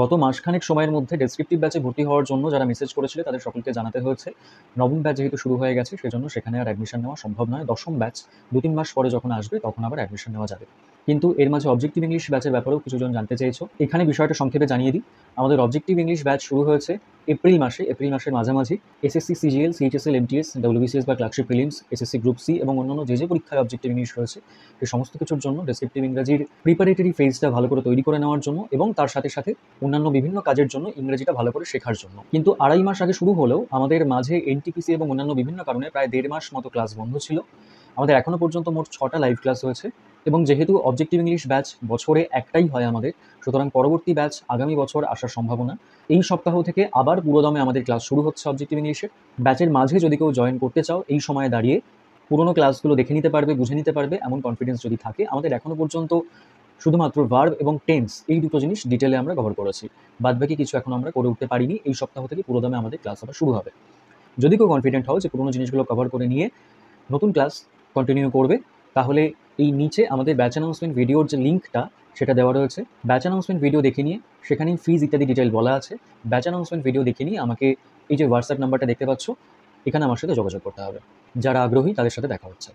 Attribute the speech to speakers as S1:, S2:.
S1: গত মাসখানেক সময়ের মধ্যে ডেসক্রিপটিভ ব্যাচে ভর্তি হওয়ার জন্য যারা মেসেজ করেছিল তাদের সকলকে জানাতে হয়েছে নবম ব্যাচ যেহেতু শুরু হয়ে গেছে সেজন্য সেখানে আর অ্যাডমিশন নেওয়া সম্ভব নয়। দশম ব্যাচ 2-3 মাস পরে যখন আসবে তখন আবার অ্যাডমিশন নেওয়া যাবে। কিন্তু এর মাঝে অবজেক্টিভ ইংলিশ ব্যাচের ব্যাপারেও কিছুজন জানতে চেয়েছো। এখানে বিষয়টা সংক্ষেপে জানিয়ে দিই। আমাদের অবজেক্টিভ ইংলিশ ব্যাচ শুরু হয়েছে এপ্রিল মাসের মাঝামাঝি। SSC, CGL, CHSL, MTS, WBCS বা clerkship prelims, SSC group C এবং অন্যান্য যে পরীক্ষায় অবজেক্টিভ ইংলিশ রয়েছে সেই সমস্ত কিছুর জন্য ডেসক্রিপটিভ ইংরাজির প্রিপারেটরি ফেজটা ভালো করে তৈরি করে নেওয়ার জন্য এবং তার সাথে সাথে অন্যান্য বিভিন্ন কাজের জন্য ইংরেজিটা ভালো করে শেখার জন্য। কিন্তু 2.5 মাস আগে শুরু হলেও আমাদের মাঝে এনটিপিসি এবং অন্যান্য বিভিন্ন কারণে প্রায় 1.5 মাস মতো ক্লাস বন্ধ ছিল। আমাদের এখনো পর্যন্ত মোট 6টা লাইভ ক্লাস হয়েছে এবং যেহেতু অবজেক্টিভ ইংলিশ ব্যাচ বছরে একটাই হয় আমাদের, সুতরাং পরবর্তী ব্যাচ আগামী বছর আসার সম্ভাবনা। এই সপ্তাহ থেকে আবার পুরোদমে আমাদের ক্লাস শুরু হচ্ছে অবজেক্টিভ ইংলিশের। ব্যাচের মাঝে যদি কেউ জয়েন করতে চাও এই সময়ে দাঁড়িয়ে পুরোনো ক্লাসগুলো দেখে নিতে পারবে, বুঝে নিতে পারবে, এমন কনফিডেন্স যদি থাকে। আমাদের এখনো পর্যন্ত শুধুমাত্র ভার্ব এবং টেন্স এই দুটো জিনিস ডিটেলে আমরা কভার করেছি, বাদবাকি কিছু এখন আমরা করে উঠতে পারিনি। এই সপ্তাহ থেকে পুরোদমে আমাদের ক্লাস আবার শুরু হবে। যদি কেউ কনফিডেন্ট হও যে পুরোনো জিনিসগুলো কভার করে নিয়ে নতুন ক্লাস কন্টিনিউ করবে, তাহলে এই নিচে আমাদের ব্যাচ অ্যানাউন্সমেন্ট ভিডিওর যে লিঙ্কটা সেটা দেওয়া রয়েছে। ব্যাচ অ্যানাউন্সমেন্ট ভিডিও দেখে নিয়ে সেখানেই ফিজ ইত্যাদি ডিটেল বলা আছে। ব্যাচ অ্যানাউন্সমেন্ট ভিডিও দেখে নিয়ে আমাকে এই যে হোয়াটসঅ্যাপ নাম্বারটা দেখতে পাচ্ছ এখানে আমার সাথে যোগাযোগ করতে হবে। যারা আগ্রহী তাদের সাথে দেখা হচ্ছে।